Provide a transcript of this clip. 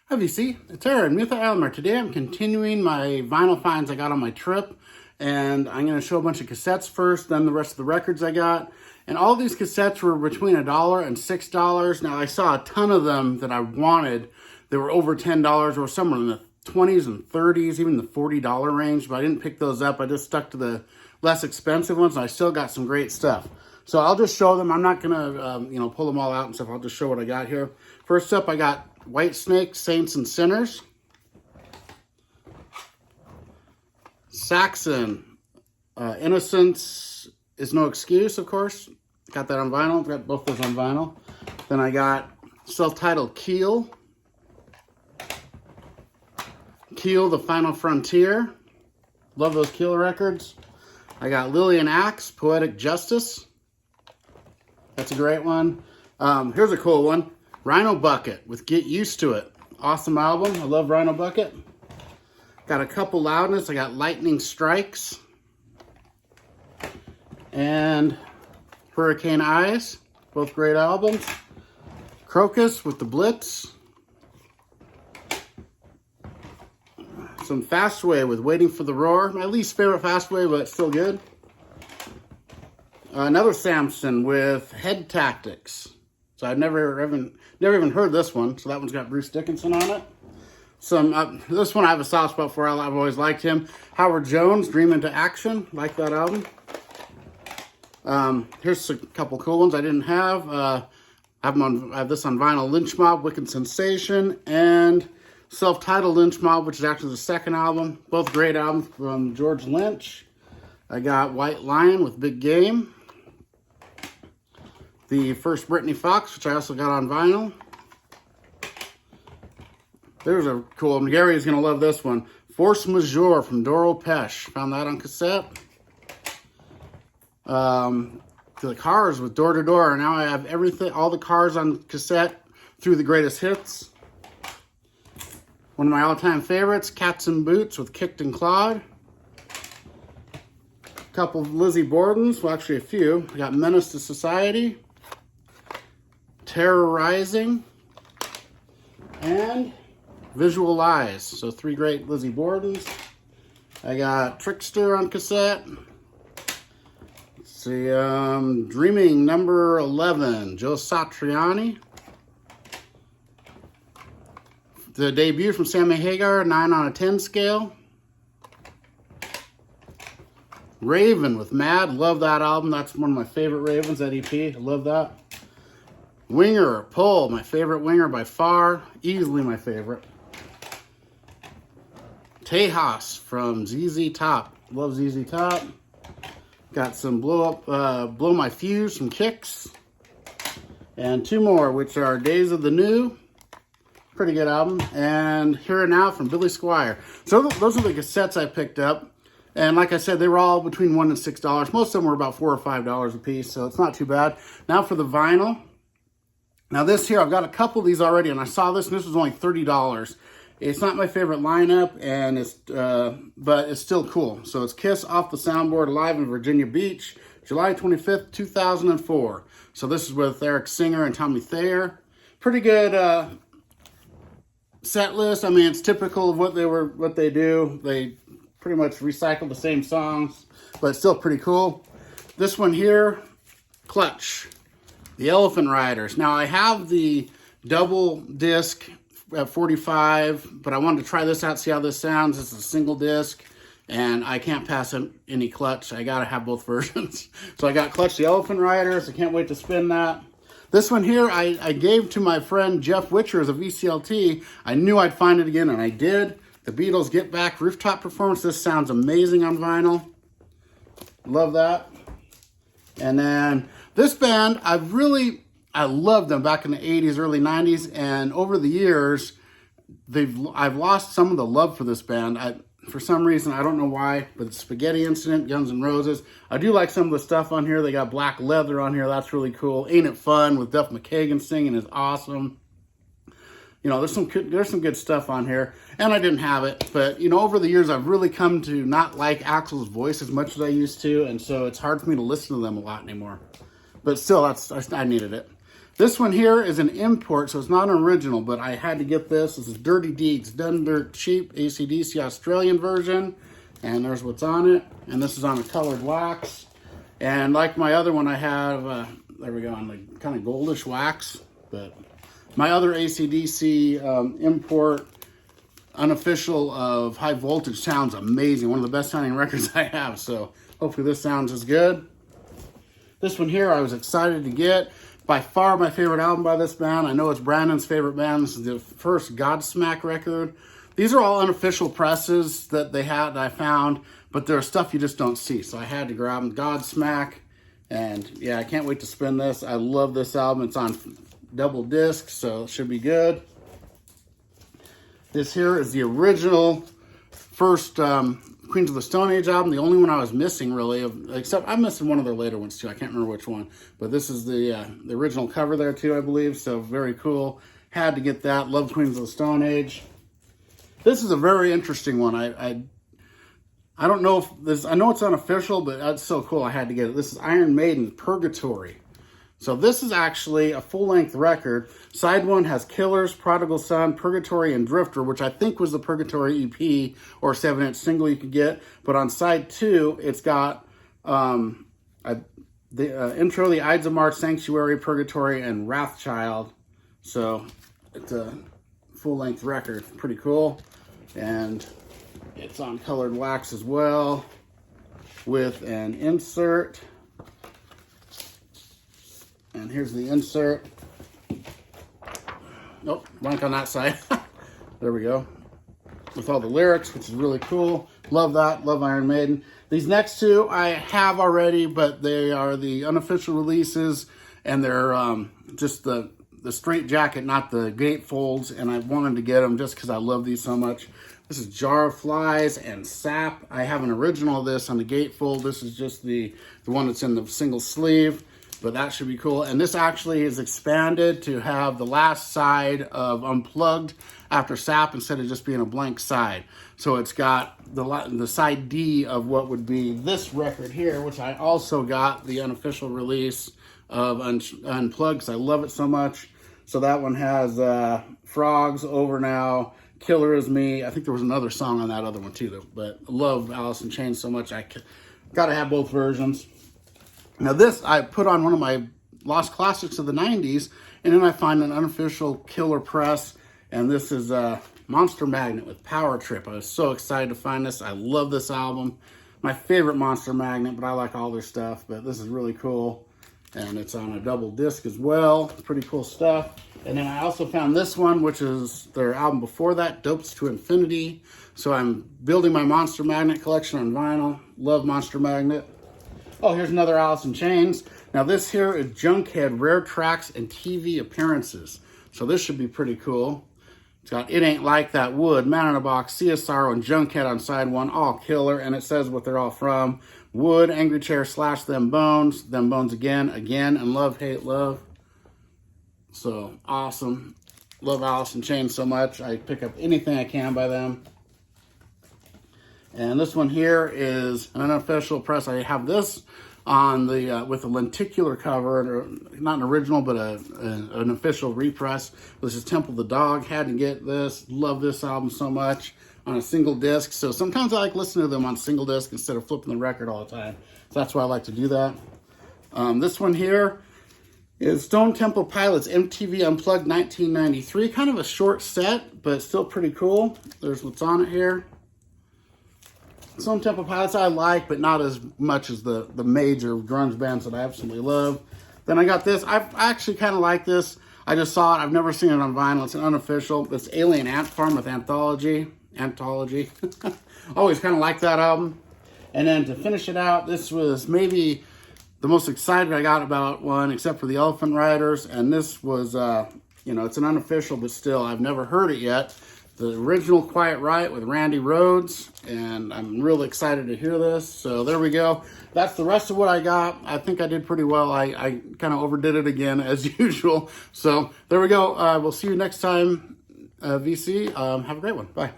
Hi VC, it's Aaron, Muth Almer. Today I'm continuing my vinyl finds I got on my trip, and I'm going to show a bunch of cassettes first, then the rest of the records I got. And all these cassettes were between $1 and $6. Now I saw a ton of them that I wanted. They were over $10 or somewhere in the 20s and 30s, even the $40 range, but I didn't pick those up. I just stuck to the less expensive ones, and I still got some great stuff. So I'll just show them. I'm not going to, pull them all out and stuff. I'll just show what I got here. First up, I got Whitesnake, Saints and Sinners. Saxon, Innocence is No Excuse, of course. Got that on vinyl. Got both those on vinyl. Then I got self-titled Keel. Keel, The Final Frontier. Love those Keel records. I got Lillian Axe, Poetic Justice. That's a great one. Here's a cool one. Rhino Bucket with Get Used to It. Awesome album. I love Rhino Bucket. Got a couple Loudness. I got Lightning Strikes. And Hurricane Eyes. Both great albums. Crocus with The Blitz. Some Fastway with Waiting for the Roar. My least favorite Fastway, but still good. Another Samson with Head Tactics. So I've never even heard this one. So that one's got Bruce Dickinson on it. This one I have a soft spot for. I've always liked him. Howard Jones, Dream into Action. Like that album. Here's a couple cool ones I didn't have. I have this on vinyl. Lynch Mob, Wicked Sensation, and self-titled Lynch Mob, which is actually the second album. Both great albums from George Lynch. I got White Lion with Big Game. The first Brittany Fox, which I also got on vinyl. There's a cool one. Gary's going to love this one. Force Majeure from Doro Pesh. Found that on cassette. The Cars with Door to Door. Now I have everything, all the Cars on cassette through the greatest hits. One of my all-time favorites, Cats and Boots with Kicked and Clawed. A couple of Lizzie Borden's, well actually a few. I got Menace to Society. Terrorizing, and Visual Lies. So three great Lizzie Bordens. I got Trickster on cassette. Let's see, Dreaming number 11, Joe Satriani. The debut from Sammy Hagar, 9 on a 10 scale. Raven with Mad, love that album. That's one of my favorite Ravens, that EP. I love that. Winger, Pull, my favorite Winger by far. Easily my favorite. Tejas from ZZ Top. Love ZZ Top. Got some Blow My Fuse from Kicks. And two more, which are Days of the New. Pretty good album. And Here and Now from Billy Squier. So those are the cassettes I picked up. And like I said, they were all between $1 and $6. Most of them were about $4 or $5 a piece, so it's not too bad. Now for the vinyl. Now this here, I've got a couple of these already, and I saw this, and this was only $30. It's not my favorite lineup, and but it's still cool. So it's Kiss Off the Soundboard live in Virginia Beach, July 25th, 2004. So this is with Eric Singer and Tommy Thayer. Pretty good set list. I mean, it's typical of what they do. They pretty much recycle the same songs, but it's still pretty cool. This one here, Clutch. The Elephant Riders. Now, I have the double disc at 45, but I wanted to try this out, see how this sounds. It's a single disc, and I can't pass any Clutch. I got to have both versions. So I got Clutch, the Elephant Riders. I can't wait to spin that. This one here, I gave to my friend Jeff Witcher as a VCLT. I knew I'd find it again, and I did. The Beatles Get Back Rooftop Performance. This sounds amazing on vinyl. Love that. And then this band, I loved them back in the 80s, early 90s, and over the years, I've lost some of the love for this band. For some reason, I don't know why, but it's Spaghetti Incident, Guns N' Roses. I do like some of the stuff on here. They got Black Leather on here. That's really cool. Ain't It Fun with Duff McKagan singing is awesome. You know, there's some good stuff on here, and I didn't have it. But, you know, over the years, I've really come to not like Axl's voice as much as I used to, and so it's hard for me to listen to them a lot anymore. But still, I needed it. This one here is an import, so it's not an original, but I had to get this. This is Dirty Deeds, Done Dirt Cheap, AC/DC Australian version. And there's what's on it. And this is on a colored wax. And like my other one, I have, there we go, on the kind of goldish wax. But my other AC/DC import, unofficial of High Voltage, sounds amazing. One of the best sounding records I have. So hopefully this sounds as good. This one here I was excited to get. By far my favorite album by this band. I know it's Brandon's favorite band. This is the first Godsmack record. These are all unofficial presses that they had that I found, but there's stuff you just don't see. So I had to grab them. Godsmack. And yeah, I can't wait to spin this. I love this album. It's on double disc, so it should be good. This here is the original first Queens of the Stone Age album, the only one I was missing really, except I'm missing one of their later ones too. I can't remember which one, but this is the original cover there too, I believe. So very cool. Had to get that. Love Queens of the Stone Age. This is a very interesting one. I don't know if this. I know it's unofficial, but that's so cool. I had to get it. This is Iron Maiden, Purgatory. So this is actually a full-length record. Side 1 has Killers, Prodigal Son, Purgatory, and Drifter, which I think was the Purgatory EP or 7-inch single you could get. But on side 2, it's got the intro, the Ides of March, Sanctuary, Purgatory, and Wrathchild. So it's a full-length record. Pretty cool. And it's on colored wax as well with an insert. And here's the insert. Nope, blank on that side. There we go. With all the lyrics, which is really cool. Love that. Love Iron Maiden. These next two I have already, but they are the unofficial releases, and they're just the straight jacket, not the gatefolds. And I wanted to get them just because I love these so much. This is Jar of Flies and Sap. I have an original of this on the gatefold. This is just the one that's in the single sleeve. But that should be cool. And this actually is expanded to have the last side of Unplugged after Sap instead of just being a blank side. So it's got the side D of what would be this record here, which I also got the unofficial release of Unplugged because I love it so much. So that one has Frogs, Over Now, Killer Is Me. I think there was another song on that other one too, though. But I love Alice in Chains so much. I got to have both versions. Now this, I put on one of my Lost Classics of the 90s, and then I find an unofficial killer press, and this is Monster Magnet with Power Trip. I was so excited to find this. I love this album. My favorite Monster Magnet, but I like all their stuff, but this is really cool. And it's on a double disc as well. Pretty cool stuff. And then I also found this one, which is their album before that, Dopes to Infinity. So I'm building my Monster Magnet collection on vinyl. Love Monster Magnet. Oh, here's another Alice in Chains. Now this here is Junkhead Rare Tracks and TV Appearances. So this should be pretty cool. It's got It Ain't Like That Wood, Man in a Box, Sea of Sorrow, and Junkhead on side 1, all killer. And it says what they're all from. Wood, Angry Chair, Slash, Them Bones Again, and Love, Hate, Love. So awesome. Love Alice in Chains so much. I pick up anything I can by them. And this one here is an unofficial press. I have this on the with a lenticular cover, not an original, but an official repress. This is Temple the Dog. Had to get this. Love this album so much on a single disc. So sometimes I like listening to them on single disc instead of flipping the record all the time. So that's why I like to do that. This one here is Stone Temple Pilots MTV Unplugged 1993. Kind of a short set, but still pretty cool. There's what's on it here. Stone Temple Pilots I like, but not as much as the major grunge bands that I absolutely love. Then I got this. I actually kind of like this. I just saw it. I've never seen it on vinyl. It's an unofficial. It's Alien Ant Farm with Anthology. Always kind of like that album. And then to finish it out, this was maybe the most excited I got about one, except for the Elephant Riders. And this was, it's an unofficial, but still, I've never heard it yet. The original Quiet Riot with Randy Rhoads, and I'm really excited to hear this. So there we go. That's the rest of what I got. I think I did pretty well. I kind of overdid it again, as usual. So there we go. We'll see you next time, VC. Have a great one. Bye.